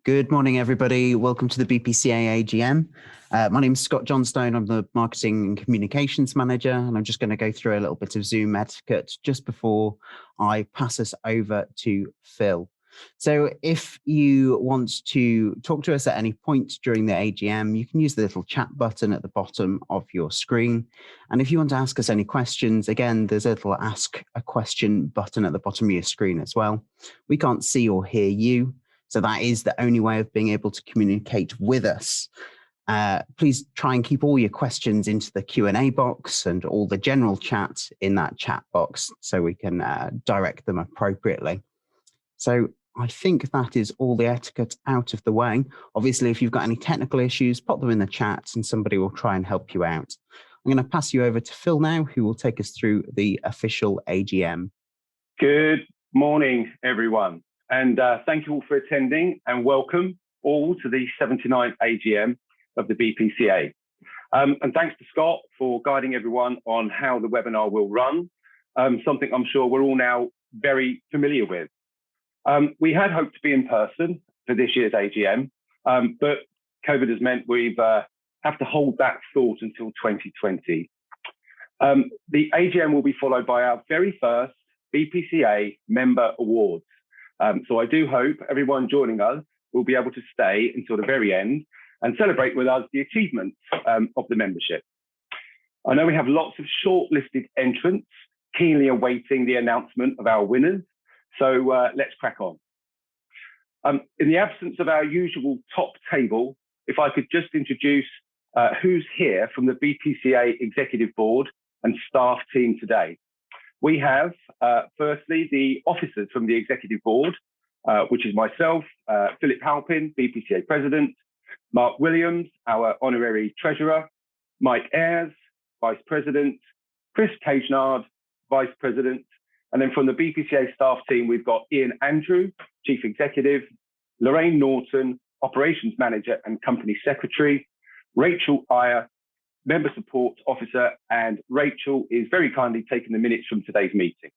Good morning, everybody. Welcome to the BPCA AGM. My name is Scott Johnstone. I'm the Marketing and Communications Manager, and I'm just going to go through a little bit of Zoom etiquette just before I pass us over to Phil. So if you want to talk to us at any point during the AGM, you can use the little chat button at the bottom of your screen. And if you want to ask us any questions, again, there's a little ask a question button at the bottom of your screen as well. We can't see or hear you, so that is the only way of being able to communicate with us. Please try and keep all your questions into the Q&A box and all the general chat in that chat box so we can direct them appropriately. So I think that is all the etiquette out of the way. Obviously, if you've got any technical issues, pop them in the chat and somebody will try and help you out. I'm going to pass you over to Phil now, who will take us through the official AGM. Good morning, everyone. And thank you all for attending and welcome all to the 79th AGM of the BPCA. And thanks to Scott for guiding everyone on how the webinar will run, something I'm sure we're all now very familiar with. We had hoped to be in person for this year's AGM, but COVID has meant we've have to hold that thought until 2020. The AGM will be followed by our very first BPCA Member Awards. So I do hope everyone joining us will be able to stay until the very end and celebrate with us the achievements of the membership. I know we have lots of shortlisted entrants keenly awaiting the announcement of our winners. So let's crack on. In the absence of our usual top table, if I could just introduce who's here from the BPCA Executive Board and staff team today. We have, firstly, the officers from the Executive Board, which is myself, Philip Halpin, BPCA President, Mark Williams, our Honorary Treasurer, Mike Ayres, Vice President, Chris Cagenard, Vice President, and then from the BPCA staff team, we've got Ian Andrew, Chief Executive, Lorraine Norton, Operations Manager and Company Secretary, Rachel Iyer, Member Support Officer, and Rachel is very kindly taking the minutes from today's meeting.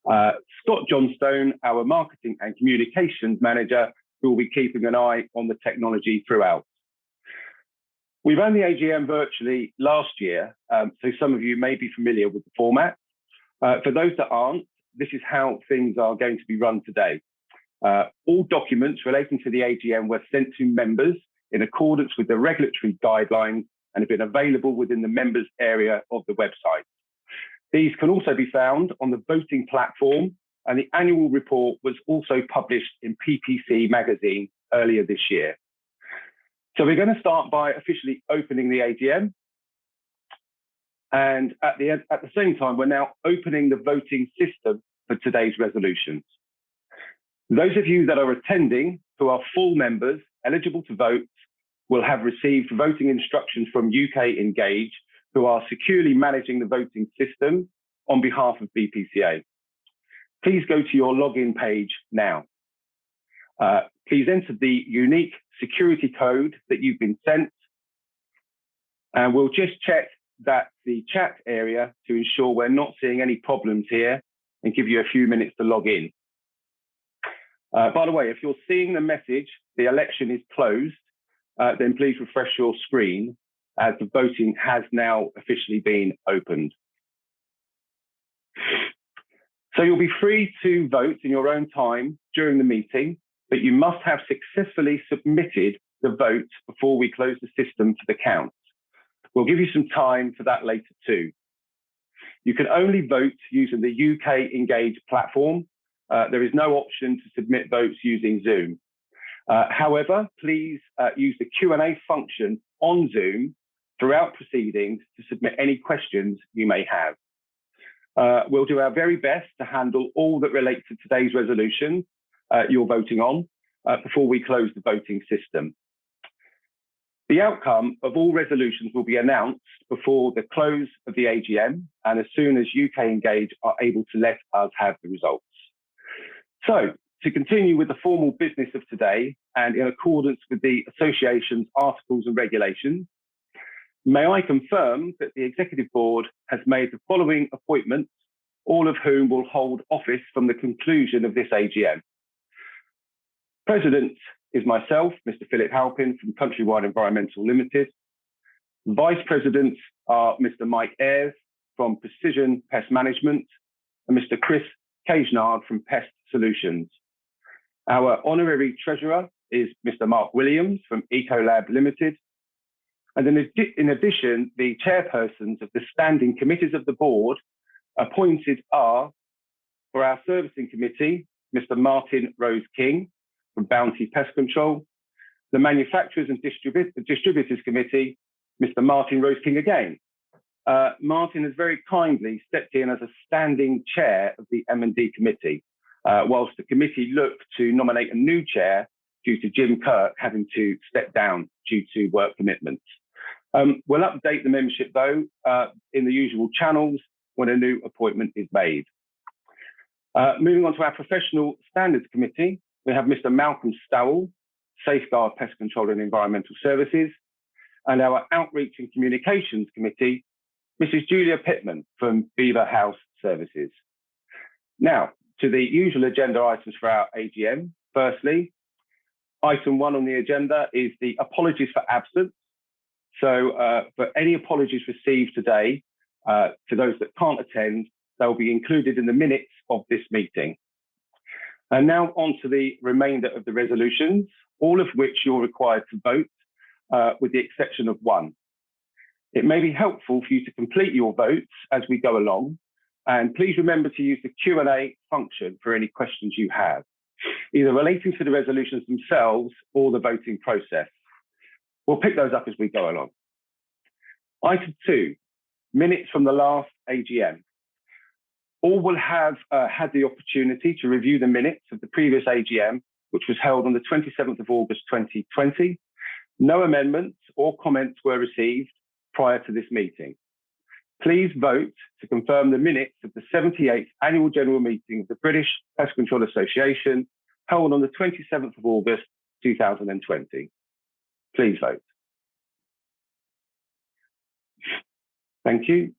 Scott Johnstone, our Marketing and Communications Manager, who will be keeping an eye on the technology throughout. We ran the AGM virtually last year, so some of you may be familiar with the format. For those that aren't, this is how things are going to be run today. All documents relating to the AGM were sent to members in accordance with the regulatory guidelines and have been available within the members area of the website. These can also be found on the voting platform, and the annual report was also published in PPC magazine earlier this year. So we're going to start by officially opening the AGM. And at the same time, we're now opening the voting system for today's resolutions. Those of you that are attending who are full members eligible to vote will have received voting instructions from UK Engage, who are securely managing the voting system on behalf of BPCA. Please go to your login page now. Please enter the unique security code that you've been sent, and we'll just check that the chat area to ensure we're not seeing any problems here and give you a few minutes to log in. By the way, if you're seeing the message, the election is closed, then please refresh your screen as the voting has now officially been opened. So you'll be free to vote in your own time during the meeting, but you must have successfully submitted the vote before we close the system for the count. We'll give you some time for that later too. You can only vote using the UK Engage platform. There is no option to submit votes using Zoom. However, please use the Q&A function on Zoom throughout proceedings to submit any questions you may have. We'll do our very best to handle all that relates to today's resolution you're voting on before we close the voting system. The outcome of all resolutions will be announced before the close of the AGM and as soon as UK Engage are able to let us have the results. So, to continue with the formal business of today and in accordance with the Association's articles and regulations, may I confirm that the Executive Board has made the following appointments, all of whom will hold office from the conclusion of this AGM. President is myself, Mr. Philip Halpin from Countrywide Environmental Limited. Vice Presidents are Mr. Mike Ayres from Precision Pest Management and Mr. Chris Cagenard from Pest Solutions. Our Honorary Treasurer is Mr. Mark Williams from Ecolab Limited. And in addition, the chairpersons of the standing committees of the board appointed are, for our servicing committee, Mr. Martin Rose King from Bounty Pest Control, the Manufacturers and Distributors Committee, Mr. Martin Rose King again. Martin has very kindly stepped in as a standing chair of the M&D committee, whilst the committee looked to nominate a new chair due to Jim Kirk having to step down due to work commitments. We'll update the membership though in the usual channels when a new appointment is made. Moving on to our Professional Standards Committee, we have Mr. Malcolm Stowell, Safeguard Pest Control and Environmental Services, and our Outreach and Communications Committee, Mrs. Julia Pittman from Beaver House Services. Now, to the usual agenda items for our AGM. Firstly, item 1 on the agenda is the apologies for absence. So for any apologies received today, to those that can't attend, they'll be included in the minutes of this meeting. And now on to the remainder of the resolutions, all of which you're required to vote, with the exception of one. It may be helpful for you to complete your votes as we go along, and please remember to use the Q&A function for any questions you have, either relating to the resolutions themselves or the voting process. We'll pick those up as we go along. Item 2, minutes from the last AGM. All will have had the opportunity to review the minutes of the previous AGM, which was held on the 27th of August 2020. No amendments or comments were received prior to this meeting. Please vote to confirm the minutes of the 78th Annual General Meeting of the British Pest Control Association, held on the 27th of August 2020. Please vote. Thank you.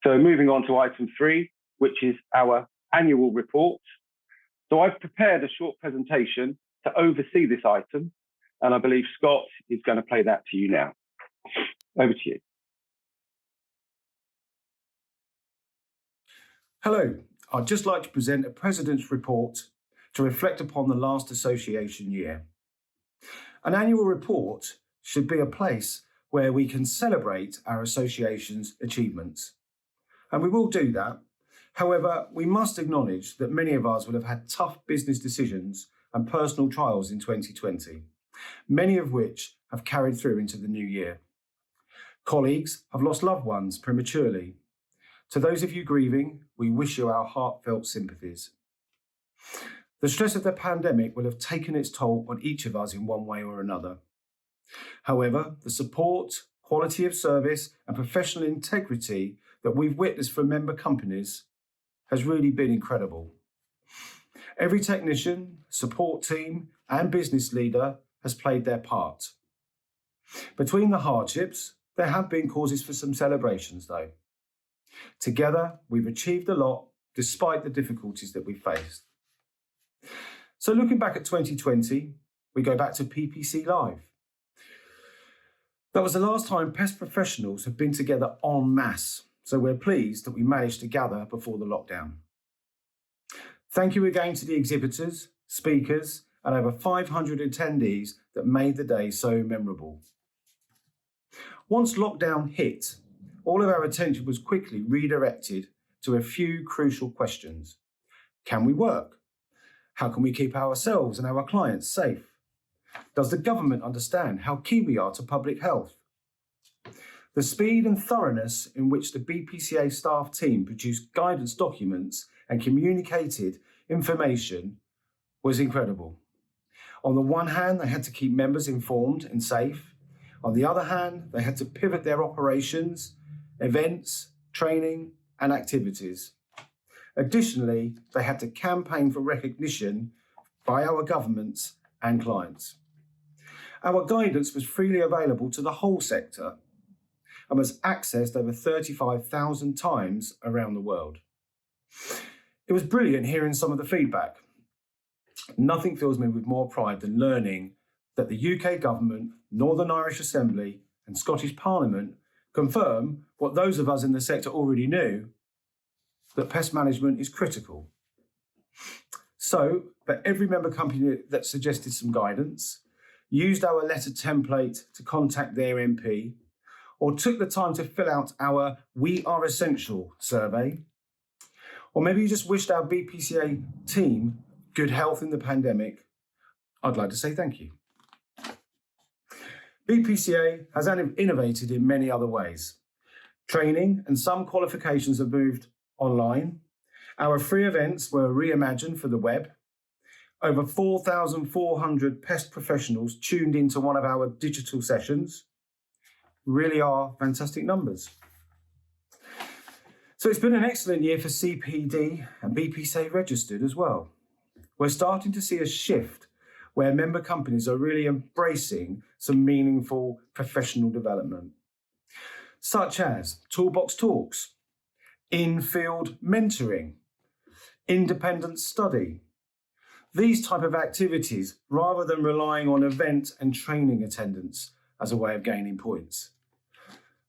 So moving on to item 3, which is our annual report. So I've prepared a short presentation to oversee this item, and I believe Scott is going to play that to you now. Over to you. Hello, I'd just like to present a President's report to reflect upon the last association year. An annual report should be a place where we can celebrate our association's achievements. And we will do that. However, we must acknowledge that many of us will have had tough business decisions and personal trials in 2020, many of which have carried through into the new year. Colleagues have lost loved ones prematurely. To those of you grieving, we wish you our heartfelt sympathies. The stress of the pandemic will have taken its toll on each of us in one way or another. However, the support, quality of service and professional integrity that we've witnessed from member companies has really been incredible. Every technician, support team and business leader has played their part. Between the hardships, there have been causes for some celebrations though. Together, we've achieved a lot despite the difficulties that we faced. So looking back at 2020, we go back to PPC Live. That was the last time pest professionals have been together en masse, so we're pleased that we managed to gather before the lockdown. Thank you again to the exhibitors, speakers, and over 500 attendees that made the day so memorable. Once lockdown hit, all of our attention was quickly redirected to a few crucial questions. Can we work? How can we keep ourselves and our clients safe? Does the government understand how key we are to public health? The speed and thoroughness in which the BPCA staff team produced guidance documents and communicated information was incredible. On the one hand, they had to keep members informed and safe. On the other hand, they had to pivot their operations, events, training, and activities. Additionally, they had to campaign for recognition by our governments and clients. Our guidance was freely available to the whole sector and was accessed over 35,000 times around the world. It was brilliant hearing some of the feedback. Nothing fills me with more pride than learning that the UK Government, Northern Irish Assembly and Scottish Parliament confirm what those of us in the sector already knew, that pest management is critical. So, for every member company that suggested some guidance, used our letter template to contact their MP, or took the time to fill out our We Are Essential survey, or maybe you just wished our BPCA team good health in the pandemic, I'd like to say thank you. BPCA has innovated in many other ways. Training and some qualifications have moved online. Our free events were reimagined for the web. Over 4,400 pest professionals tuned into one of our digital sessions. Really are fantastic numbers. So it's been an excellent year for CPD and BPCA registered as well. We're starting to see a shift where member companies are really embracing some meaningful professional development, such as toolbox talks, in-field mentoring, independent study. These type of activities, rather than relying on event and training attendance as a way of gaining points.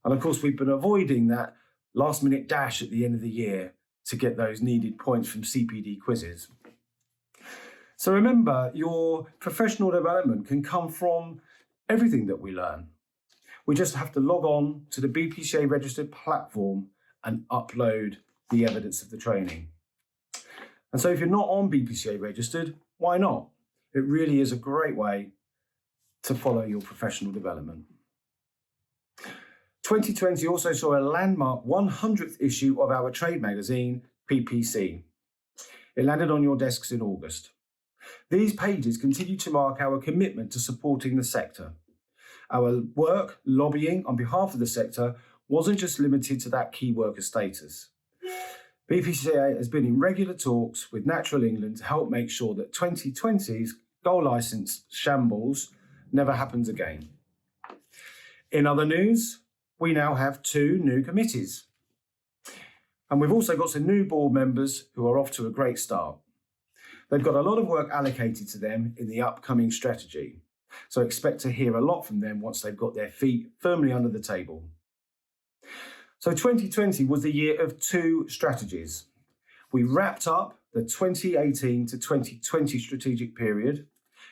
And of course, we've been avoiding that last-minute dash at the end of the year to get those needed points from CPD quizzes. So remember, your professional development can come from everything that we learn. We just have to log on to the BPCA registered platform and upload the evidence of the training. And so if you're not on BPCA registered, why not? It really is a great way to follow your professional development. 2020 also saw a landmark 100th issue of our trade magazine, PPC. It landed on your desks in August. These pages continue to mark our commitment to supporting the sector. Our work lobbying on behalf of the sector wasn't just limited to that key worker status. BPCA has been in regular talks with Natural England to help make sure that 2020's goal licence shambles never happens again. In other news, we now have 2 new committees. And we've also got some new board members who are off to a great start. They've got a lot of work allocated to them in the upcoming strategy. So expect to hear a lot from them once they've got their feet firmly under the table. So 2020 was the year of 2 strategies. We wrapped up the 2018 to 2020 strategic period,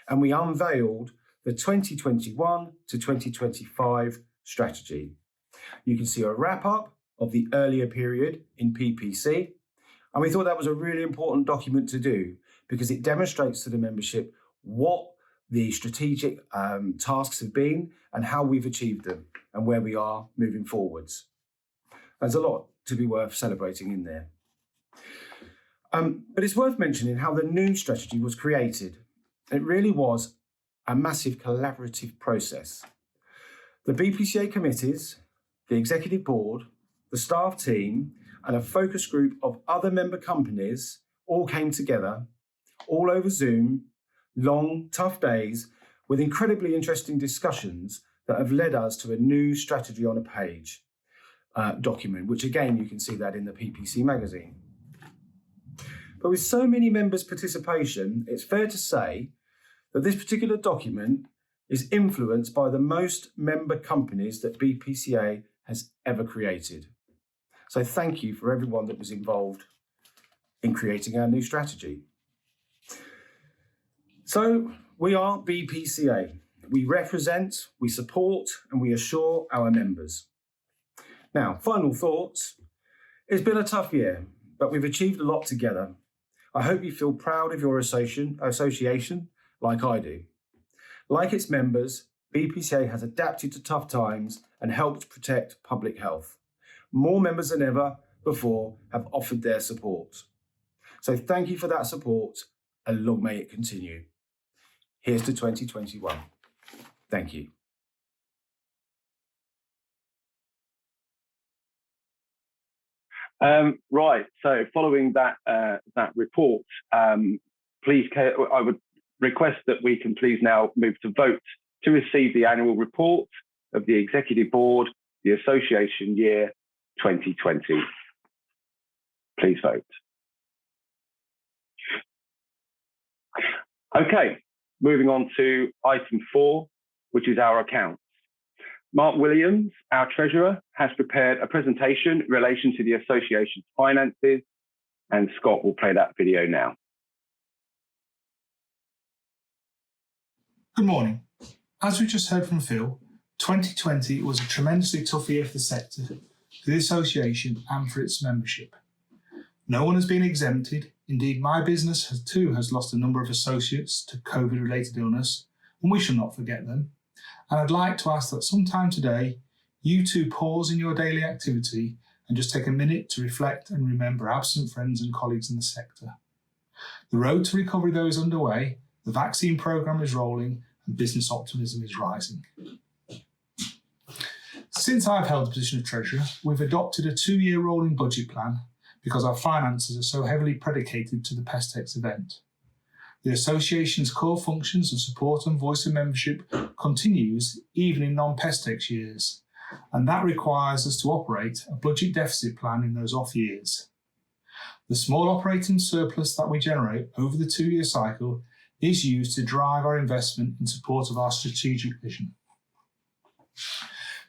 and we unveiled the 2021 to 2025 strategy. You can see a wrap up of the earlier period in PPC, and we thought that was a really important document to do because it demonstrates to the membership what the strategic tasks have been and how we've achieved them and where we are moving forwards. There's a lot to be worth celebrating in there. But it's worth mentioning how the new strategy was created. It really was a massive collaborative process. The BPCA committees, the executive board, the staff team, and a focus group of other member companies all came together, all over Zoom, long, tough days with incredibly interesting discussions that have led us to a new strategy on a page document, which again, you can see that in the PPC magazine. But with so many members' participation, it's fair to say that this particular document is influenced by the most member companies that BPCA has ever created. So thank you for everyone that was involved in creating our new strategy. So we are BPCA. We represent, we support, and we assure our members. Now, final thoughts. It's been a tough year, but we've achieved a lot together. I hope you feel proud of your association like I do. Like its members, BPCA has adapted to tough times and helped protect public health. More members than ever before have offered their support. So thank you for that support and long may it continue. Here's to 2021. Thank you. Right, so following that report, please, I would request that we can please now move to vote to receive the annual report of the Executive Board, the Association Year 2020. Please vote. Okay, moving on to item 4, which is our accounts. Mark Williams, our Treasurer, has prepared a presentation in relation to the Association's finances, and Scott will play that video now. Good morning. As we just heard from Phil, 2020 was a tremendously tough year for the sector, for the association and for its membership. No one has been exempted. Indeed, my business has lost a number of associates to COVID-related illness, and we shall not forget them. And I'd like to ask that sometime today, you too pause in your daily activity and just take a minute to reflect and remember absent friends and colleagues in the sector. The road to recovery, though, is underway, the vaccine programme is rolling, and business optimism is rising. Since I've held the position of Treasurer, we've adopted a 2-year rolling budget plan because our finances are so heavily predicated to the Pest event. The Association's core functions of support and voice of membership continues even in non-Pestex years, and that requires us to operate a budget deficit plan in those off years. The small operating surplus that we generate over the 2-year cycle is used to drive our investment in support of our strategic vision.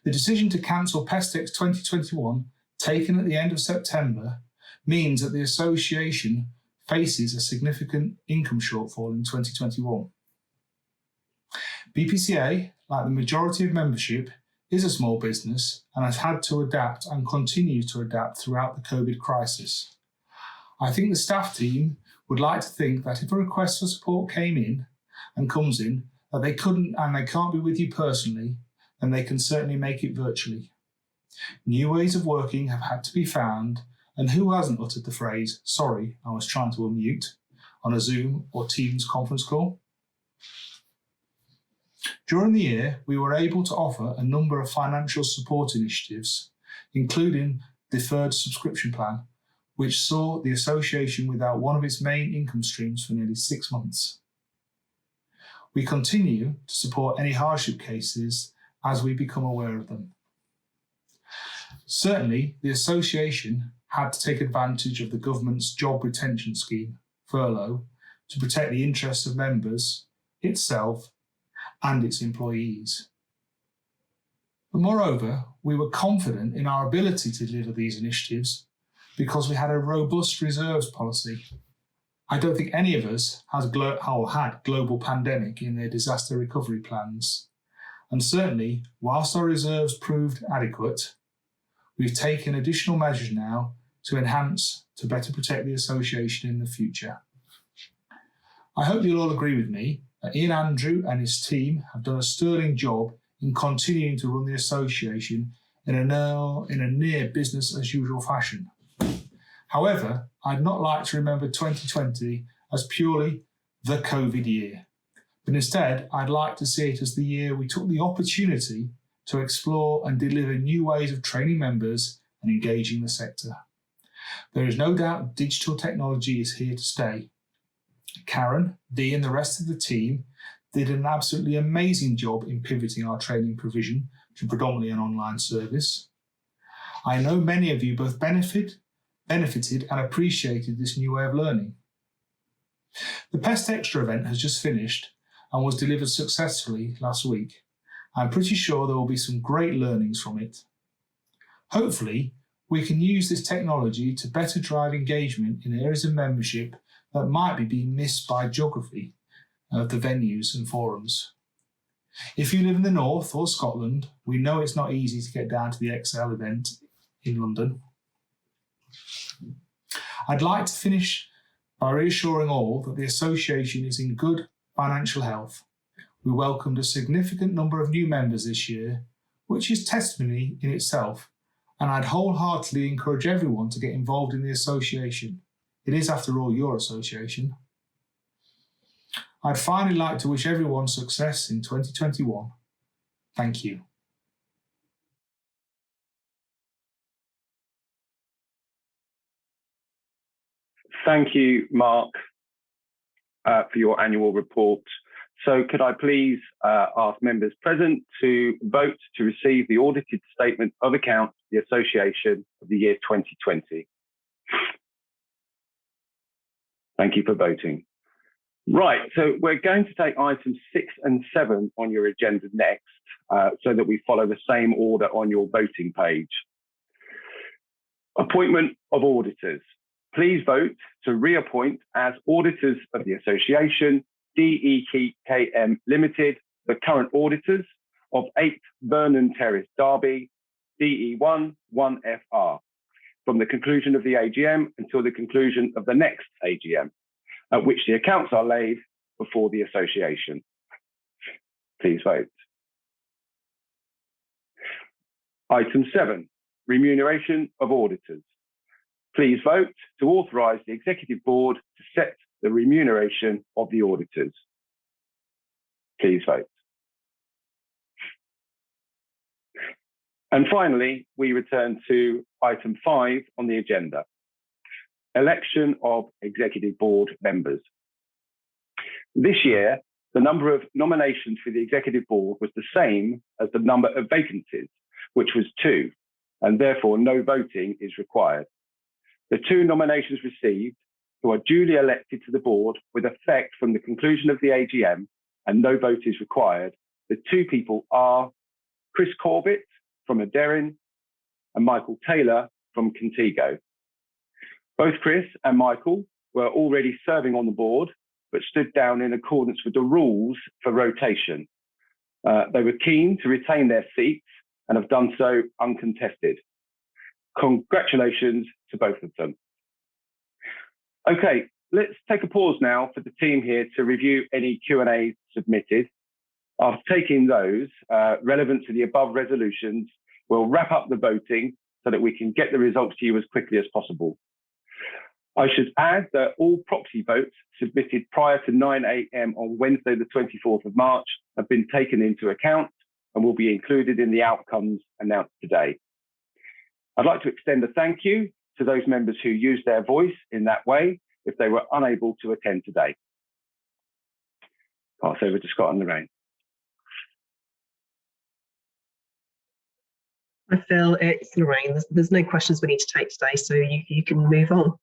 The decision to cancel Pestex 2021, taken at the end of September, means that the Association faces a significant income shortfall in 2021. BPCA, like the majority of membership, is a small business and has had to adapt and continues to adapt throughout the COVID crisis. I think the staff team would like to think that if a request for support came in and comes in, that they couldn't and they can't be with you personally, then they can certainly make it virtually. New ways of working have had to be found, and who hasn't uttered the phrase, "Sorry, I was trying to unmute," on a Zoom or Teams conference call? During the year, we were able to offer a number of financial support initiatives, including deferred subscription plan, which saw the Association without one of its main income streams for nearly 6 months. We continue to support any hardship cases as we become aware of them. Certainly, the Association had to take advantage of the government's job retention scheme, furlough, to protect the interests of members, itself, and its employees. But moreover, we were confident in our ability to deliver these initiatives because we had a robust reserves policy. I don't think any of us had global pandemic in their disaster recovery plans. And certainly, whilst our reserves proved adequate, we've taken additional measures now to enhance, to better protect the Association in the future. I hope you'll all agree with me that Ian Andrew and his team have done a sterling job in continuing to run the Association in a near business as usual fashion. However, I'd not like to remember 2020 as purely the COVID year, but instead I'd like to see it as the year we took the opportunity to explore and deliver new ways of training members and engaging the sector. There is no doubt digital technology is here to stay. Karen, Dee and the rest of the team did an absolutely amazing job in pivoting our training provision to predominantly an online service. I know many of you both benefited and appreciated this new way of learning. The Pest Extra event has just finished and was delivered successfully last week. I'm pretty sure there will be some great learnings from it. Hopefully, we can use this technology to better drive engagement in areas of membership that might be being missed by geography of the venues and forums. If you live in the North or Scotland, we know it's not easy to get down to the XL event in London. I'd like to finish by reassuring all that the Association is in good financial health. We welcomed a significant number of new members this year, which is testimony in itself, and I'd wholeheartedly encourage everyone to get involved in the Association. It is, after all, your association. I'd finally like to wish everyone success in 2021. Thank you. Thank you, Mark, for your annual report. So could I please ask members present to vote to receive the audited statement of accounts of the Association of the year 2020. Thank you for voting. Right, so we're going to take items 6 and 7 on your agenda next, so that we follow the same order on your voting page. Appointment of auditors. Please vote to reappoint as auditors of the association, DEKM Limited, the current auditors of 8 Vernon Terrace, Derby, DE1 1FR, from the conclusion of the AGM until the conclusion of the next AGM, at which the accounts are laid before the association. Please vote. Item 7, remuneration of auditors. Please vote to authorise the Executive Board to set the remuneration of the auditors. Please vote. And finally, we return to item 5 on the agenda, election of Executive Board members. This year, the number of nominations for the Executive Board was the same as the number of vacancies, which was 2, and therefore no voting is required. The 2 nominations received, who are duly elected to the board with effect from the conclusion of the AGM and no vote is required, the 2 people are Chris Corbett from Aderin and Michael Taylor from Contigo. Both Chris and Michael were already serving on the board, but stood down in accordance with the rules for rotation. They were keen to retain their seats and have done so uncontested. Congratulations to both of them. Okay, let's take a pause now for the team here to review any Q&A submitted. After taking those relevant to the above resolutions, we'll wrap up the voting so that we can get the results to you as quickly as possible. I should add that all proxy votes submitted prior to 9 AM on Wednesday, the 24th of March, have been taken into account and will be included in the outcomes announced today. I'd like to extend a thank you to those members who used their voice in that way if they were unable to attend today. Pass over to Scott and Lorraine. Hi Phil, it's Lorraine. There's no questions we need to take today, so you can move on.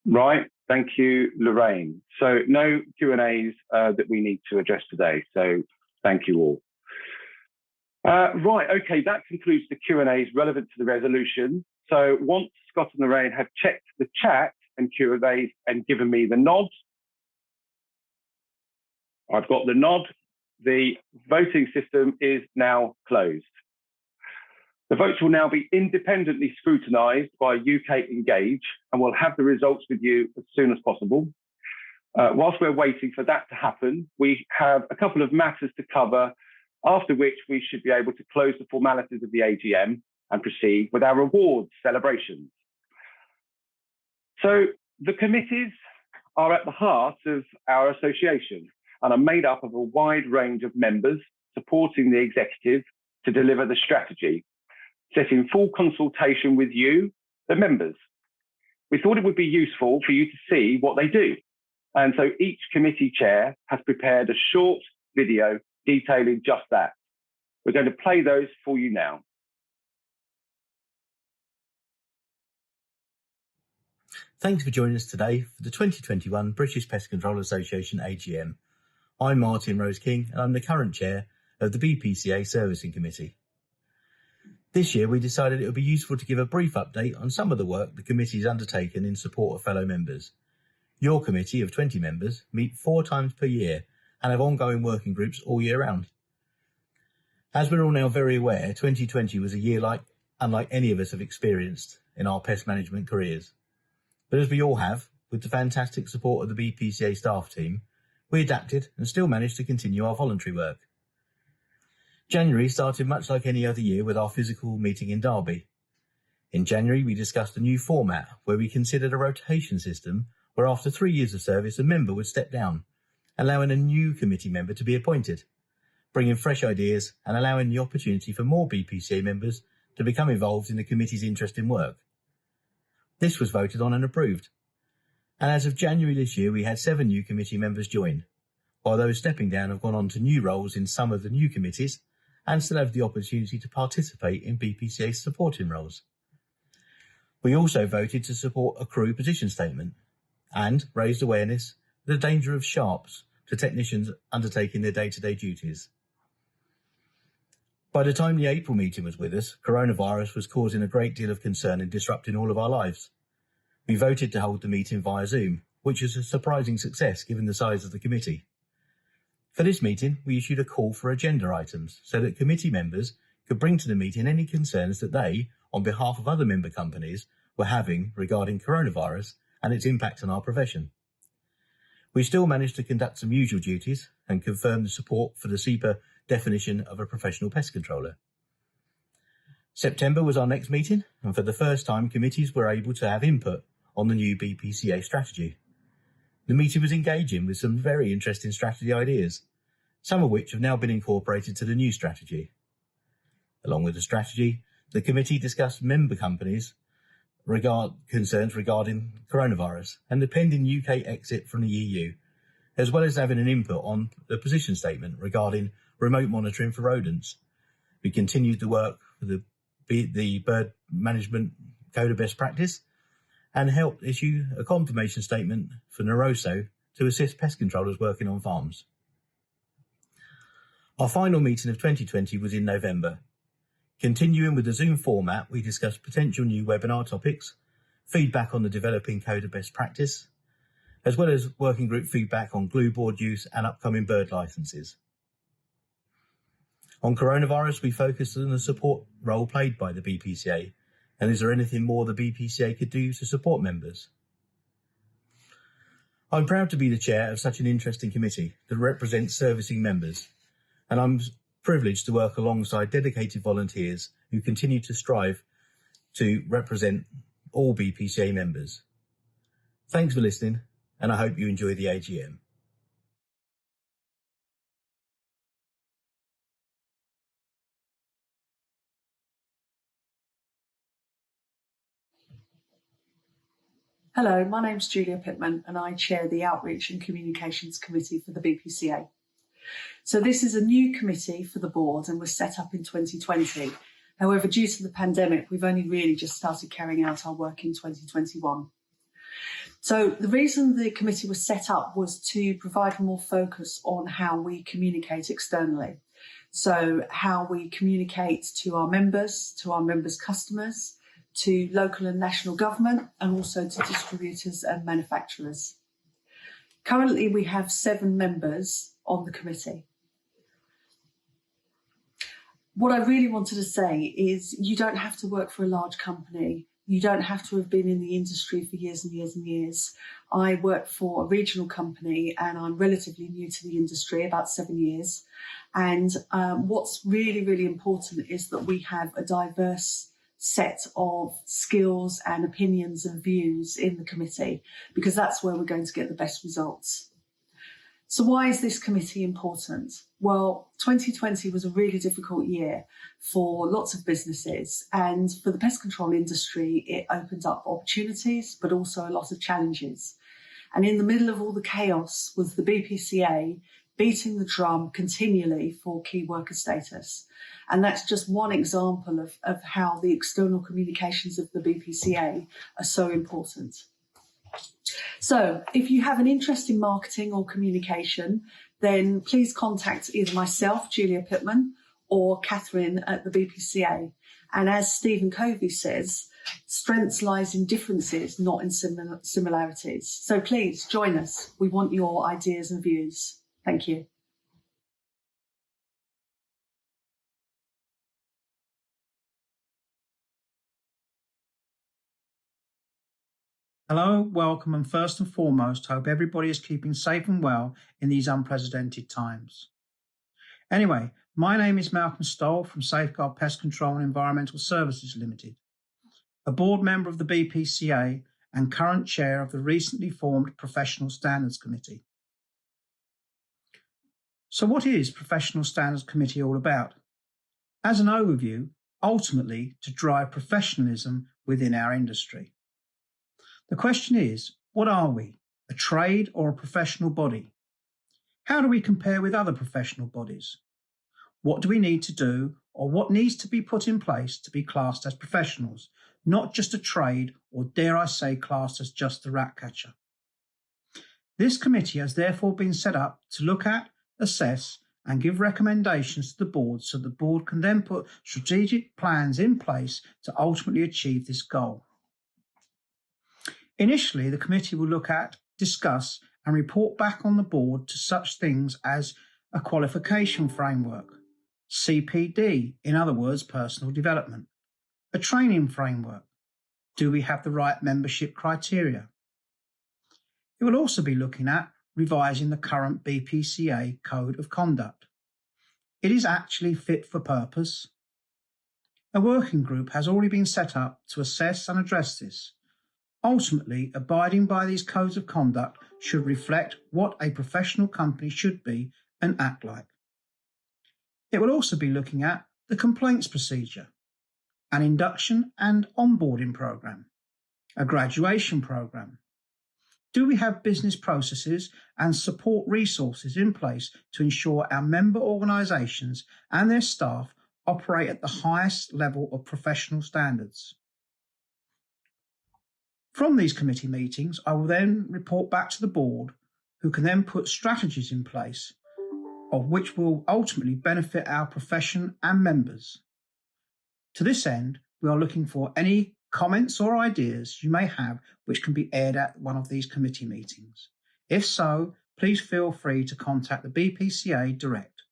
Right, thank you, Lorraine. So no Q&As that we need to address today, so thank you all. Right, okay, that concludes the Q&As relevant to the resolution. So once Scott and Lorraine have checked the chat and Q&As and given me the nod, I've got the nod. The voting system is now closed. The votes will now be independently scrutinised by UK Engage, and we'll have the results with you as soon as possible. Whilst we're waiting for that to happen, we have a couple of matters to cover, after which we should be able to close the formalities of the AGM and proceed with our awards celebrations. So the committees are at the heart of our association and are made up of a wide range of members supporting the executive to deliver the strategy, set in full consultation with you, the members. We thought it would be useful for you to see what they do. And so each committee chair has prepared a short video detailing just that. We're going to play those for you now. Thanks for joining us today for the 2021 British Pest Control Association AGM. I'm Martin Rose King and I'm the current chair of the BPCA Servicing Committee. This year we decided it would be useful to give a brief update on some of the work the committee has undertaken in support of fellow members. Your committee of 20 members meet 4 times per year and have ongoing working groups all year round. As we're all now very aware, 2020 was a year unlike any of us have experienced in our pest management careers. But as we all have, with the fantastic support of the BPCA staff team, we adapted and still managed to continue our voluntary work. January started much like any other year with our physical meeting in Derby. In January, we discussed a new format where we considered a rotation system where after 3 years of service, a member would step down, allowing a new committee member to be appointed, bringing fresh ideas and allowing the opportunity for more BPCA members to become involved in the committee's interesting work. This was voted on and approved. And as of January this year, we had 7 new committee members join, while those stepping down have gone on to new roles in some of the new committees and still have the opportunity to participate in BPCA supporting roles. We also voted to support a crew position statement and raised awareness of the danger of sharps to technicians undertaking their day-to-day duties. By the time the April meeting was with us, coronavirus was causing a great deal of concern and disrupting all of our lives. We voted to hold the meeting via Zoom, which was a surprising success given the size of the committee. For this meeting, we issued a call for agenda items so that committee members could bring to the meeting any concerns that they, on behalf of other member companies, were having regarding coronavirus and its impact on our profession. We still managed to conduct some usual duties and confirm the support for the CEPA definition of a professional pest controller. September was our next meeting, and for the first time, committees were able to have input on the new BPCA strategy. The meeting was engaging with some very interesting strategy ideas, some of which have now been incorporated to the new strategy. Along with the strategy, the committee discussed member companies' concerns regarding coronavirus and the pending UK exit from the EU, as well as having an input on the position statement regarding remote monitoring for rodents. We continued the work for the Bird Management Code of Best Practice and helped issue a confirmation statement for Noroso to assist pest controllers working on farms. Our final meeting of 2020 was in November. Continuing with the Zoom format, we discussed potential new webinar topics, feedback on the developing Code of Best Practice, as well as working group feedback on glue board use and upcoming bird licences. On coronavirus, we focused on the support role played by the BPCA, and is there anything more the BPCA could do to support members? I'm proud to be the chair of such an interesting committee that represents servicing members, and I'm privileged to work alongside dedicated volunteers who continue to strive to represent all BPCA members. Thanks for listening, and I hope you enjoy the AGM. Hello, my name's Julia Pittman and I chair the Outreach and Communications Committee for the BPCA. So this is a new committee for the board and was set up in 2020. However, due to the pandemic, we've only really just started carrying out our work in 2021. So the reason the committee was set up was to provide more focus on how we communicate externally. So how we communicate to our members' customers, to local and national government, and also to distributors and manufacturers. Currently, we have 7 members on the committee. What I really wanted to say is you don't have to work for a large company. You don't have to have been in the industry for years and years and years. I work for a regional company and I'm relatively new to the industry, about 7 years. And what's really, really important is that we have a diverse set of skills and opinions and views in the committee, because that's where we're going to get the best results. So why is this committee important? Well, 2020 was a really difficult year for lots of businesses, and for the pest control industry, it opened up opportunities, but also a lot of challenges. And in the middle of all the chaos was the BPCA beating the drum continually for key worker status. And that's just one example of how the external communications of the BPCA are so important. So if you have an interest in marketing or communication, then please contact either myself, Julia Pittman, or Catherine at the BPCA. And as Stephen Covey says, strengths lies in differences, not in similarities. So please join us. We want your ideas and views. Thank you. Hello, welcome, and first and foremost, hope everybody is keeping safe and well in these unprecedented times. Anyway, my name is Malcolm Stoll from Safeguard Pest Control and Environmental Services Limited, a board member of the BPCA and current chair of the recently formed Professional Standards Committee. So what is Professional Standards Committee all about? As an overview, ultimately to drive professionalism within our industry. The question is, what are we, a trade or a professional body? How do we compare with other professional bodies? What do we need to do, or what needs to be put in place to be classed as professionals, not just a trade or, dare I say, classed as just a rat catcher. This committee has therefore been set up to look at, assess and give recommendations to the board so the board can then put strategic plans in place to ultimately achieve this goal. Initially, the committee will look at, discuss and report back on the board to such things as a qualification framework, CPD, in other words, personal development, a training framework. Do we have the right membership criteria? It will also be looking at revising the current BPCA Code of Conduct. It is actually fit for purpose. A working group has already been set up to assess and address this. Ultimately, abiding by these codes of conduct should reflect what a professional company should be and act like. It will also be looking at the complaints procedure, an induction and onboarding program, a graduation program. Do we have business processes and support resources in place to ensure our member organisations and their staff operate at the highest level of professional standards? From these committee meetings, I will then report back to the board, who can then put strategies in place of which will ultimately benefit our profession and members. To this end, we are looking for any comments or ideas you may have which can be aired at one of these committee meetings. If so, please feel free to contact the BPCA direct.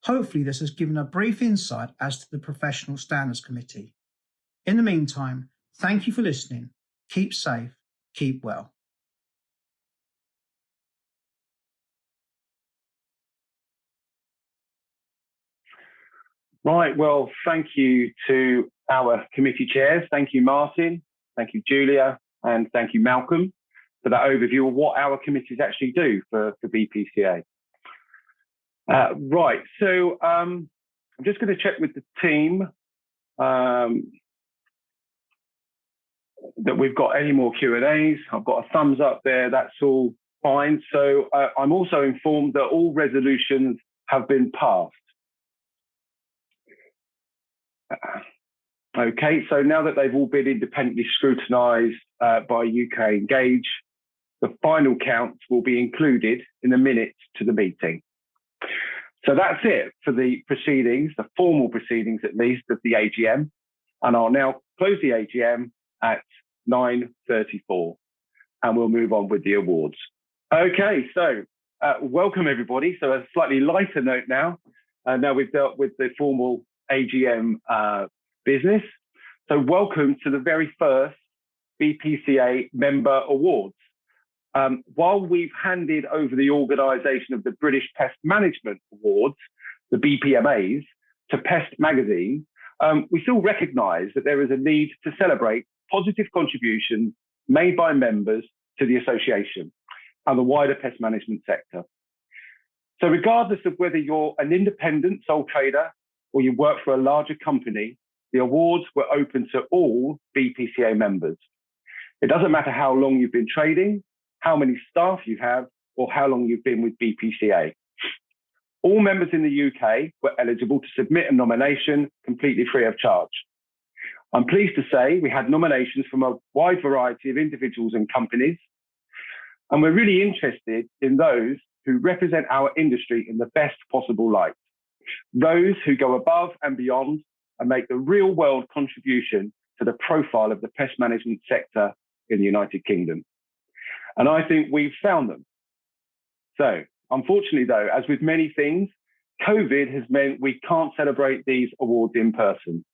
Hopefully this has given a brief insight as to the Professional Standards Committee. In the meantime, thank you for listening. Keep safe, keep well. Right, well, thank you to our committee chairs. Thank you, Martin. Thank you, Julia. And thank you, Malcolm, for that overview of what our committees actually do for BPCA. Right, so I'm just going to check with the team that we've got any more Q&As. I've got a thumbs up there. That's all fine. So I'm also informed that all resolutions have been passed. Okay, so now that they've all been independently scrutinised by UK Engage, the final counts will be included in the minutes to the meeting. So that's it for the proceedings, the formal proceedings at least, of the AGM. And I'll now close the AGM at 9:34 and we'll move on with the awards. Okay, so welcome everybody. So a slightly lighter note now. Now we've dealt with the formal AGM business. So welcome to the very first BPCA Member Awards. While we've handed over the organisation of the British Pest Management Awards, the BPMAs, to Pest magazine, we still recognise that there is a need to celebrate positive contributions made by members to the association and the wider pest management sector. So regardless of whether you're an independent sole trader or you work for a larger company, the awards were open to all BPCA members. It doesn't matter how long you've been trading, how many staff you have, or how long you've been with BPCA. All members in the UK were eligible to submit a nomination completely free of charge. I'm pleased to say we had nominations from a wide variety of individuals and companies, and we're really interested in those who represent our industry in the best possible light, those who go above and beyond and make the real world contribution to the profile of the pest management sector in the United Kingdom. And I think we've found them. So unfortunately though, as with many things, COVID has meant we can't celebrate these awards in person.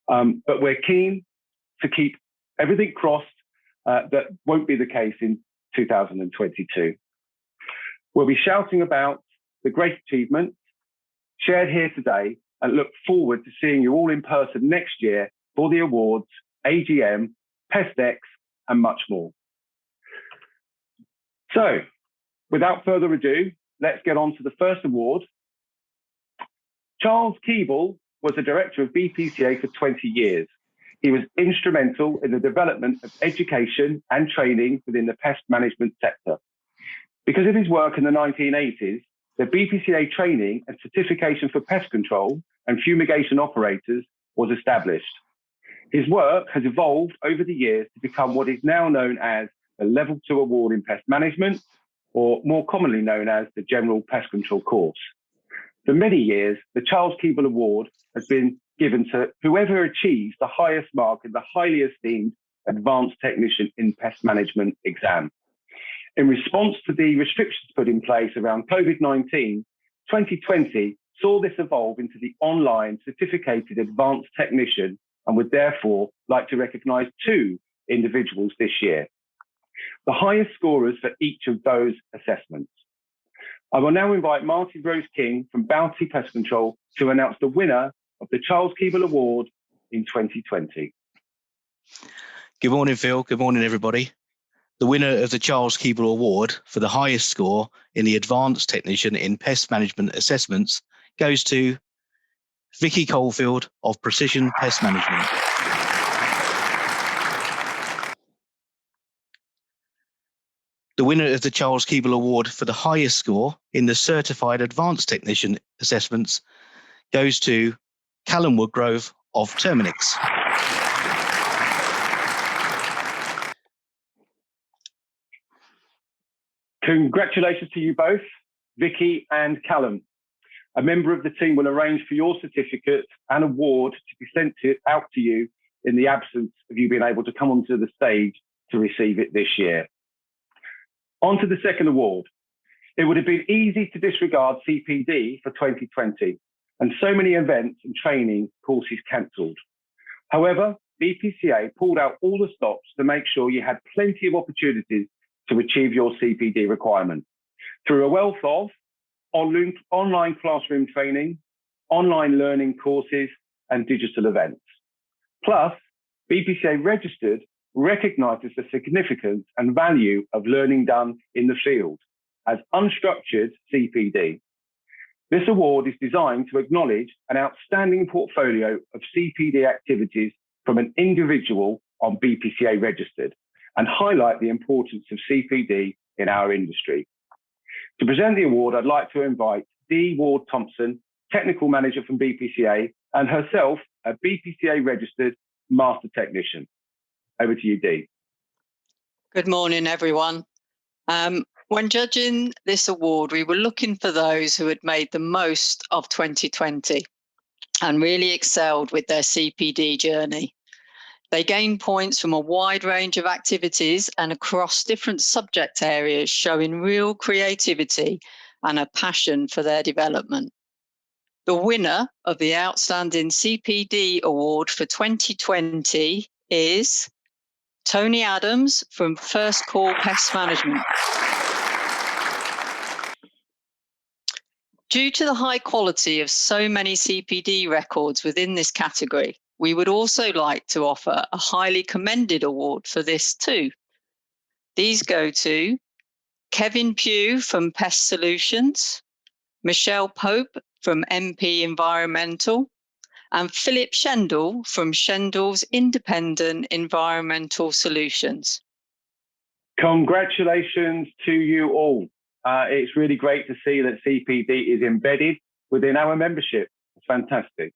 But we're keen to keep everything crossed that won't be the case in 2022. We'll be shouting about the great achievements shared here today and look forward to seeing you all in person next year for the awards, AGM, PestX, and much more. So, without further ado, let's get on to the first award. Charles Keebler was a director of BPCA for 20 years. He was instrumental in the development of education and training within the pest management sector. Because of his work in the 1980s, the BPCA training and certification for pest control and fumigation operators was established. His work has evolved over the years to become what is now known as the Level 2 Award in Pest Management, or more commonly known as the General Pest Control course. For many years, the Charles Keebler Award has been given to whoever achieves the highest mark in the highly esteemed Advanced Technician in Pest Management exam. In response to the restrictions put in place around COVID-19, 2020 saw this evolve into the online certificated advanced technician, and would therefore like to recognise 2 individuals this year, the highest scorers for each of those assessments. I will now invite Martin Rose King from Bounty Pest Control to announce the winner of the Charles Keebler Award in 2020. Good morning, Phil. Good morning, everybody. The winner of the Charles Keebler Award for the highest score in the Advanced Technician in Pest Management Assessments goes to Vicky Coalfield of Precision Pest Management. The winner of the Charles Keebler Award for the highest score in the Certified Advanced Technician Assessments goes to Callum Woodgrove of Terminix. Congratulations to you both, Vicky and Callum. A member of the team will arrange for your certificate and award to be sent out to you in the absence of you being able to come onto the stage to receive it this year. On to the second award. It would have been easy to disregard CPD for 2020 and so many events and training courses cancelled. However, BPCA pulled out all the stops to make sure you had plenty of opportunities to achieve your CPD requirement through a wealth of online classroom training, online learning courses, and digital events. Plus, BPCA Registered recognises the significance and value of learning done in the field as unstructured CPD. This award is designed to acknowledge an outstanding portfolio of CPD activities from an individual on BPCA Registered and highlight the importance of CPD in our industry. To present the award, I'd like to invite Dee Ward-Thompson, Technical Manager from BPCA, and herself, a BPCA Registered Master Technician. Over to you, Dee. Good morning, everyone. When judging this award, we were looking for those who had made the most of 2020 and really excelled with their CPD journey. They gained points from a wide range of activities and across different subject areas, showing real creativity and a passion for their development. The winner of the Outstanding CPD Award for 2020 is Tony Adams from First Call Pest Management. Due to the high quality of so many CPD records within this category, we would also like to offer a highly commended award for this too. These go to Kevin Pugh from Pest Solutions, Michelle Pope from MP Environmental, and Philip Shendall from Shendall's Independent Environmental Solutions. Congratulations to you all. It's really great to see that CPD is embedded within our membership. It's fantastic.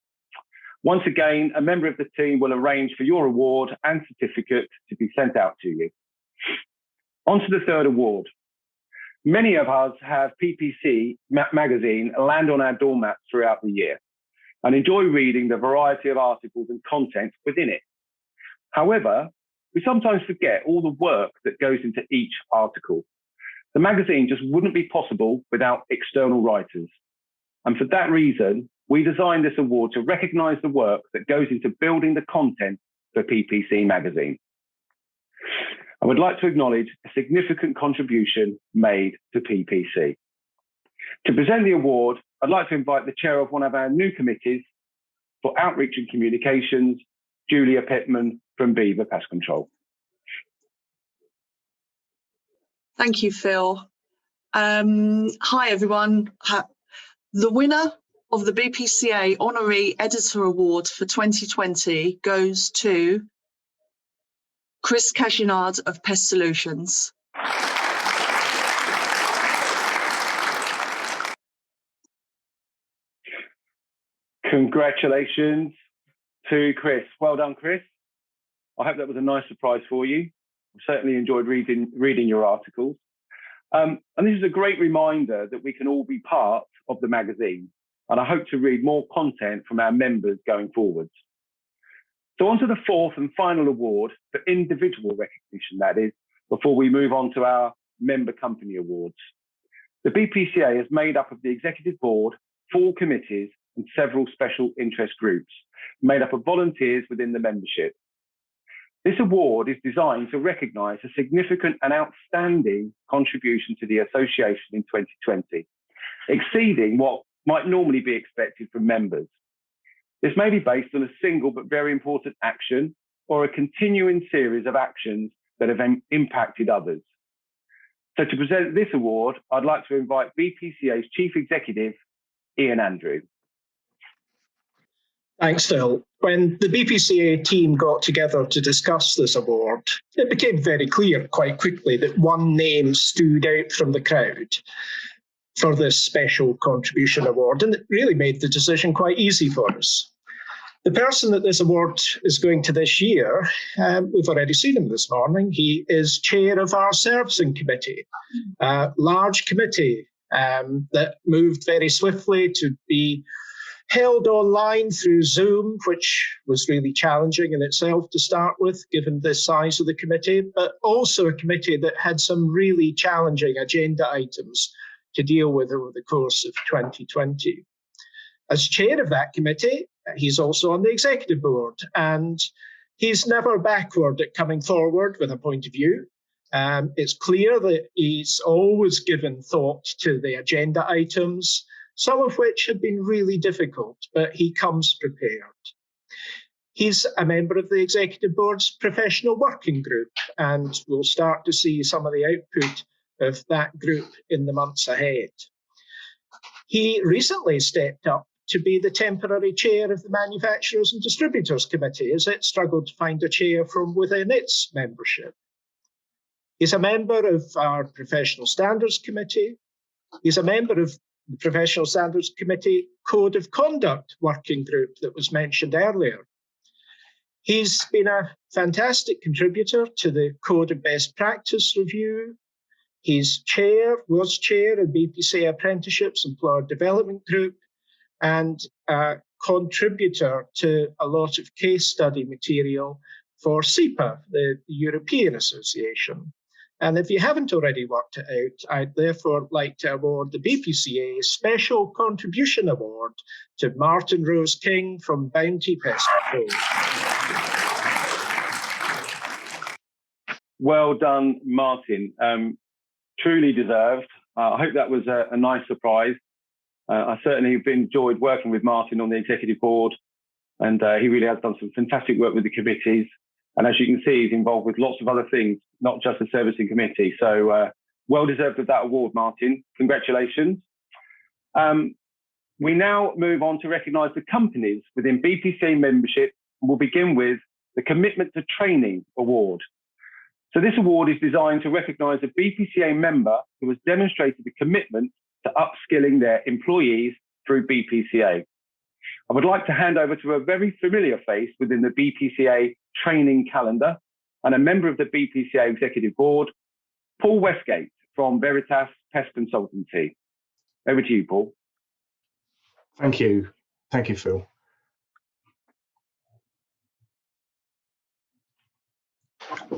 Once again, a member of the team will arrange for your award and certificate to be sent out to you. On to the third award. Many of us have PPC magazine land on our doormats throughout the year and enjoy reading the variety of articles and content within it. However, we sometimes forget all the work that goes into each article. The magazine just wouldn't be possible without external writers. And for that reason, we designed this award to recognise the work that goes into building the content for PPC magazine. I would like to acknowledge a significant contribution made to PPC. To present the award, I'd like to invite the chair of one of our new committees for outreach and communications, Julia Pittman from Beaver Pest Control. Thank you, Phil. Hi, everyone. The winner of the BPCA Honorary Editor Award for 2020 goes to Chris Cashinard of Pest Solutions. Congratulations to Chris. Well done, Chris. I hope that was a nice surprise for you. I certainly enjoyed reading your articles. And this is a great reminder that we can all be part of the magazine. And I hope to read more content from our members going forwards. So on to the fourth and final award for individual recognition, that is, before we move on to our member company awards. The BPCA is made up of the executive board, 4 committees, and several special interest groups made up of volunteers within the membership. This award is designed to recognise a significant and outstanding contribution to the association in 2020, exceeding what might normally be expected from members. This may be based on a single but very important action or a continuing series of actions that have impacted others. So to present this award, I'd like to invite BPCA's Chief Executive, Ian Andrew. Thanks, Phil. When the BPCA team got together to discuss this award, it became very clear quite quickly that one name stood out from the crowd for this special contribution award, and it really made the decision quite easy for us. The person that this award is going to this year, we've already seen him this morning. He is chair of our servicing committee, a large committee that moved very swiftly to be held online through Zoom, which was really challenging in itself to start with, given the size of the committee, but also a committee that had some really challenging agenda items to deal with over the course of 2020. As chair of that committee, he's also on the executive board, and he's never backward at coming forward with a point of view. It's clear that he's always given thought to the agenda items, some of which have been really difficult, but he comes prepared. He's a member of the executive board's professional working group, and we'll start to see some of the output of that group in the months ahead. He recently stepped up to be the temporary chair of the Manufacturers and Distributors Committee as it struggled to find a chair from within its membership. He's a member of our Professional Standards Committee. He's a member of the Professional Standards Committee Code of Conduct Working Group that was mentioned earlier. He's been a fantastic contributor to the Code of Best Practice Review. He's was chair of BPCA Apprenticeships Employer Development Group, and a contributor to a lot of case study material for CEPA, the European Association. And if you haven't already worked it out, I'd therefore like to award the BPCA Special Contribution Award to Martin Rose King from Bounty Pest Control. Well done, Martin. Truly deserved. I hope that was a nice surprise. I certainly have enjoyed working with Martin on the executive board, and he really has done some fantastic work with the committees. And as you can see, he's involved with lots of other things, not just the servicing committee. So well deserved of that award, Martin. Congratulations. We now move on to recognise the companies within BPCA membership, and we'll begin with the Commitment to Training Award. So this award is designed to recognise a BPCA member who has demonstrated a commitment to upskilling their employees through BPCA. I would like to hand over to a very familiar face within the BPCA training calendar and a member of the BPCA Executive Board, Paul Westgate from Veritas Pest Consultancy. Over to you, Paul. Thank you. Thank you, Phil.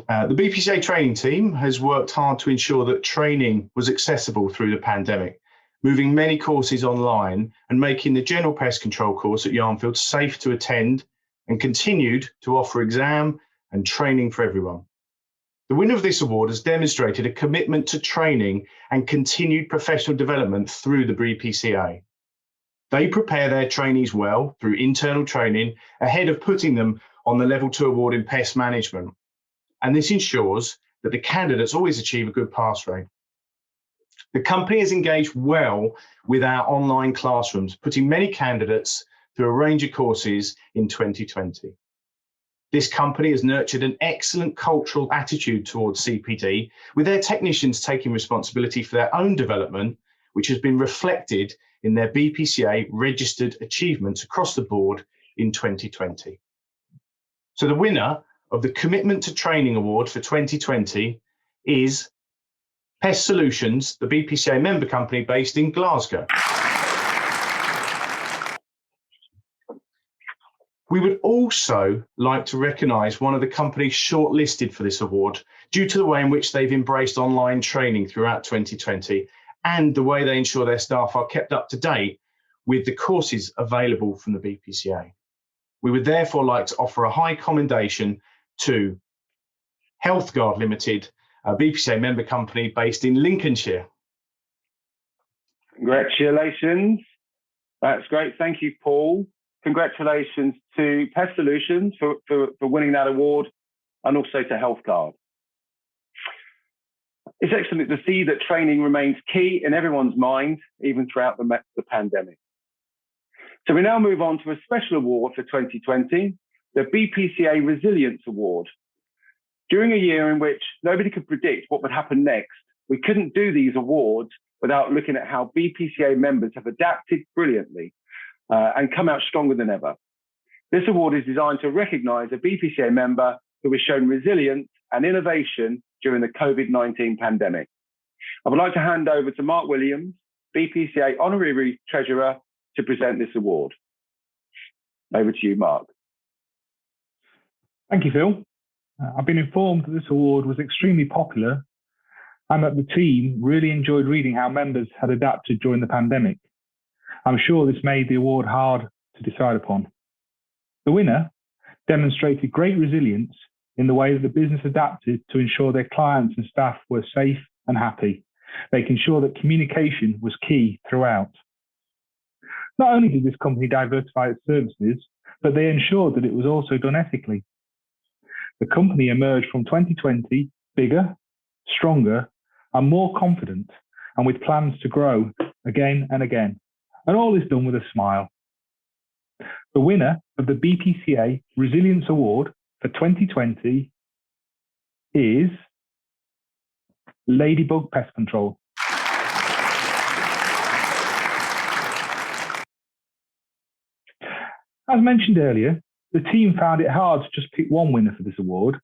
The BPCA training team has worked hard to ensure that training was accessible through the pandemic, moving many courses online and making the general pest control course at Yarnfield safe to attend, and continued to offer exam and training for everyone. The winner of this award has demonstrated a commitment to training and continued professional development through the BPCA. They prepare their trainees well through internal training ahead of putting them on the Level 2 award in pest management. And this ensures that the candidates always achieve a good pass rate. The company has engaged well with our online classrooms, putting many candidates through a range of courses in 2020. This company has nurtured an excellent cultural attitude towards CPD, with their technicians taking responsibility for their own development, which has been reflected in their BPCA registered achievements across the board in 2020. So the winner of the Commitment to Training Award for 2020 is Pest Solutions, the BPCA member company based in Glasgow. We would also like to recognise one of the companies shortlisted for this award due to the way in which they've embraced online training throughout 2020 and the way they ensure their staff are kept up to date with the courses available from the BPCA. We would therefore like to offer a high commendation to Healthguard Limited, a BPCA member company based in Lincolnshire. Congratulations. That's great. Thank you, Paul. Congratulations to Pest Solutions for winning that award, and also to Healthguard. It's excellent to see that training remains key in everyone's mind, even throughout the pandemic. So we now move on to a special award for 2020, the BPCA Resilience Award. During a year in which nobody could predict what would happen next, we couldn't do these awards without looking at how BPCA members have adapted brilliantly and come out stronger than ever. This award is designed to recognise a BPCA member who has shown resilience and innovation during the COVID-19 pandemic. I would like to hand over to Mark Williams, BPCA Honorary Treasurer, to present this award. Over to you, Mark. Thank you, Phil. I've been informed that this award was extremely popular and that the team really enjoyed reading how members had adapted during the pandemic. I'm sure this made the award hard to decide upon. The winner demonstrated great resilience in the way that the business adapted to ensure their clients and staff were safe and happy, making sure that communication was key throughout. Not only did this company diversify its services, but they ensured that it was also done ethically. The company emerged from 2020 bigger, stronger, and more confident, and with plans to grow again and again. And all is done with a smile. The winner of the BPCA Resilience Award for 2020 is Ladybug Pest Control. As mentioned earlier, the team found it hard to just pick one winner for this award,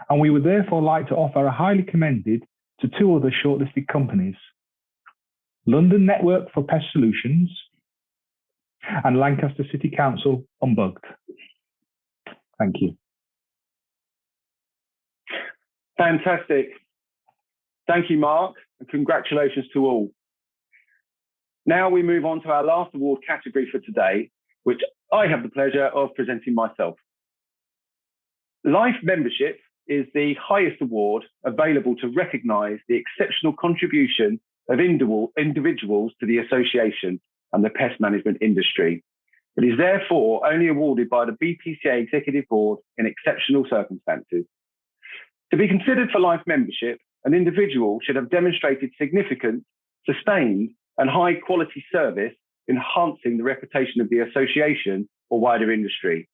and we would therefore like to offer a highly commended to two other shortlisted companies, London Network for Pest Solutions and Lancaster City Council Unbugged. Thank you. Fantastic. Thank you, Mark, and congratulations to all. Now we move on to our last award category for today, which I have the pleasure of presenting myself. Life Membership is the highest award available to recognise the exceptional contribution of individuals to the association and the pest management industry. It is therefore only awarded by the BPCA Executive Board in exceptional circumstances. To be considered for life membership, an individual should have demonstrated significant, sustained, and high quality service, enhancing the reputation of the association or wider industry.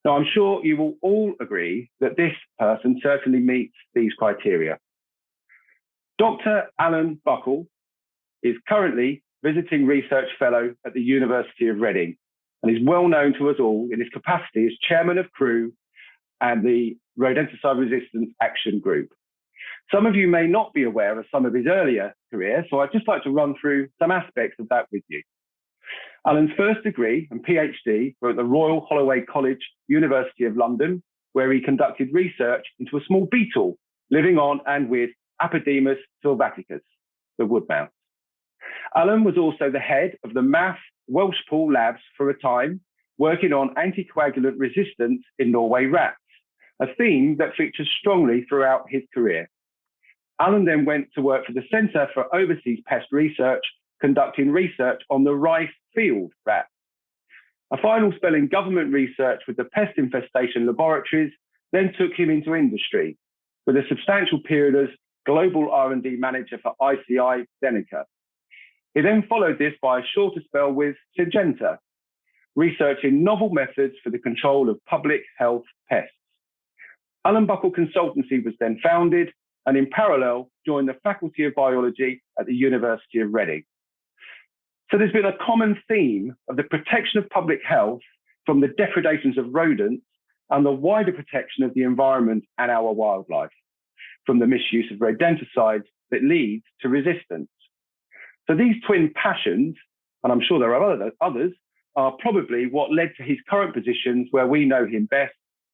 Now, I'm sure you will all agree that this person certainly meets these criteria. Dr. Alan Buckle is currently visiting research fellow at the University of Reading and is well known to us all in his capacity as chairman of CREW and the Rodenticide Resistance Action Group. Some of you may not be aware of some of his earlier career, so I'd just like to run through some aspects of that with you. Alan's first degree and PhD were at the Royal Holloway College, University of London, where he conducted research into a small beetle living on and with Apodemus sylvaticus, the wood mouse. Alan was also the head of the MAF Welshpool Labs for a time, working on anticoagulant resistance in Norway rats, a theme that features strongly throughout his career. Alan then went to work for the Centre for Overseas Pest Research, conducting research on the rice field rat. A final spell in government research with the pest infestation laboratories then took him into industry, with a substantial period as global R&D manager for ICI Zeneca. He then followed this by a shorter spell with Syngenta, researching novel methods for the control of public health pests. Alan Buckle Consultancy was then founded and in parallel joined the Faculty of Biology at the University of Reading. So there's been a common theme of the protection of public health from the depredations of rodents and the wider protection of the environment and our wildlife from the misuse of rodenticides that leads to resistance. So these twin passions, and I'm sure there are others, are probably what led to his current positions where we know him best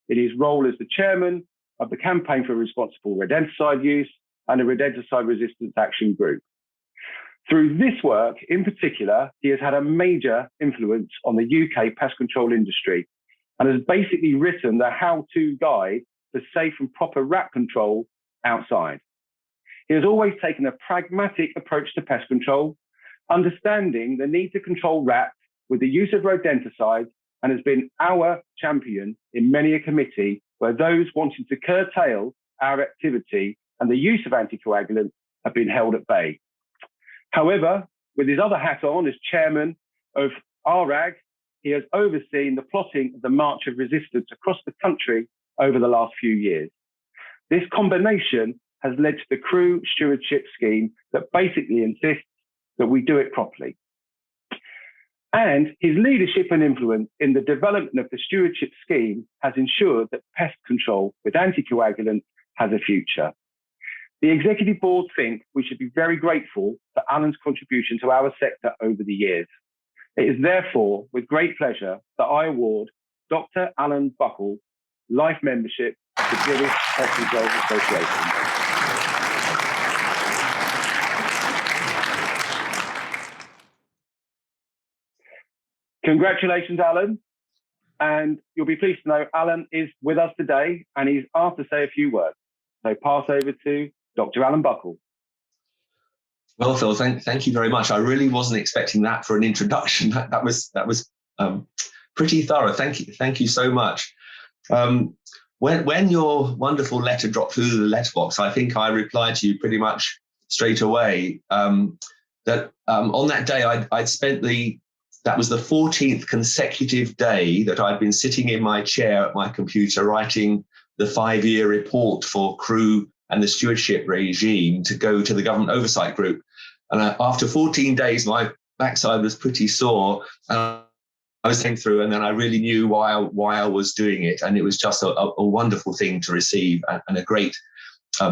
in his role as the chairman of the Campaign for Responsible Rodenticide Use and the Rodenticide Resistance Action Group. Through this work in particular, he has had a major influence on the UK pest control industry and has basically written the how-to guide for safe and proper rat control outside. He has always taken a pragmatic approach to pest control, understanding the need to control rats with the use of rodenticides, and has been our champion in many a committee where those wanting to curtail our activity and the use of anticoagulants have been held at bay. However, with his other hat on as chairman of RAG, he has overseen the plotting of the March of Resistance across the country over the last few years. This combination has led to the Crew Stewardship Scheme that basically insists that we do it properly. And his leadership and influence in the development of the Stewardship Scheme has ensured that pest control with anticoagulants has a future. The Executive Board think we should be very grateful for Alan's contribution to our sector over the years. It is therefore with great pleasure that I award Dr. Alan Buckle life membership to the British Pest Control Association. Congratulations, Alan. And you'll be pleased to know Alan is with us today and he's asked to say a few words. So pass over to Dr. Alan Buckle. Well, Phil, thank you very much. I really wasn't expecting that for an introduction. That was pretty thorough. Thank you so much. When your wonderful letter dropped through the letterbox, I think I replied to you pretty much straight away. That on that day I'd spent that was the 14th consecutive day that I'd been sitting in my chair at my computer writing the 5-year report for Crew and the stewardship regime to go to the government oversight group. And after 14 days, my backside was pretty sore. I was going through, and then I really knew why I was doing it. And it was just a wonderful thing to receive and a great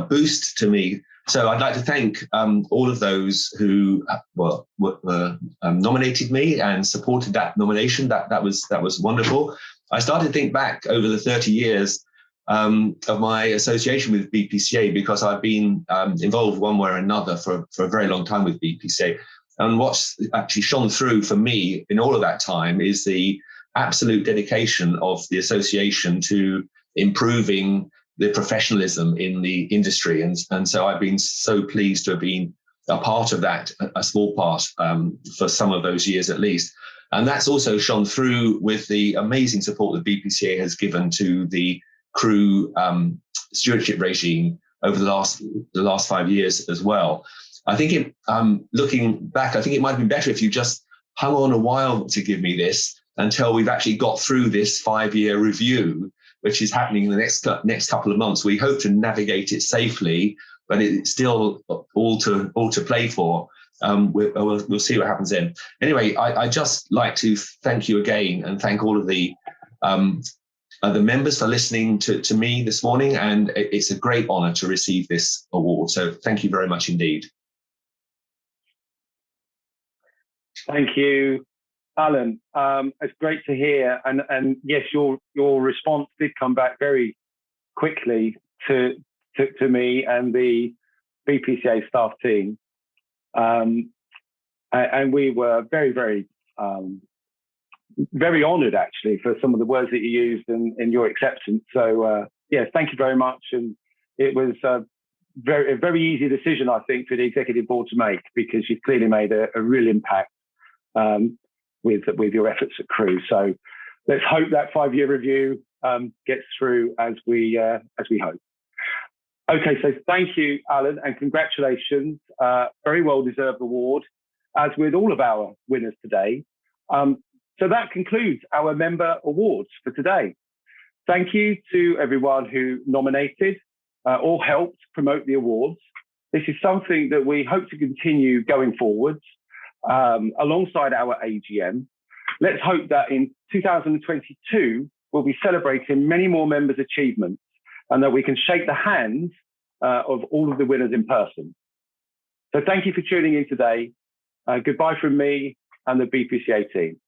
boost to me. So I'd like to thank all of those who nominated me and supported that nomination. That was wonderful. I started to think back over the 30 years of my association with BPCA, because I've been involved one way or another for a very long time with BPCA. And what's actually shone through for me in all of that time is the absolute dedication of the association to improving the professionalism in the industry. And so I've been so pleased to have been a part of that, a small part for some of those years at least. And that's also shone through with the amazing support that BPCA has given to the Crew stewardship regime over the last 5 years as well. I think looking back, I think it might have been better if you just hung on a while to give me this until we've actually got through this 5-year review, which is happening in the next couple of months. We hope to navigate it safely, but it's still all to play for. We'll see what happens then. Anyway, I just like to thank you again and thank all of the members for listening to me this morning, and it's a great honour to receive this award. So thank you very much indeed. Thank you, Alan. It's great to hear, and yes, your response did come back very quickly to me and the BPCA staff team, and we were very, very very honoured actually for some of the words that you used and your acceptance. So yes, thank you very much. And it was a very easy decision, I think, for the Executive Board to make, because you've clearly made a real impact with your efforts at Crew. So let's hope that 5-year review gets through as we hope. Okay, so thank you, Alan, and congratulations. Very well-deserved award, as with all of our winners today. So that concludes our member awards for today. Thank you to everyone who nominated or helped promote the awards. This is something that we hope to continue going forwards alongside our AGM. Let's hope that in 2022, we'll be celebrating many more members' achievements and that we can shake the hands of all of the winners in person. So thank you for tuning in today. Goodbye from me and the BPCA team.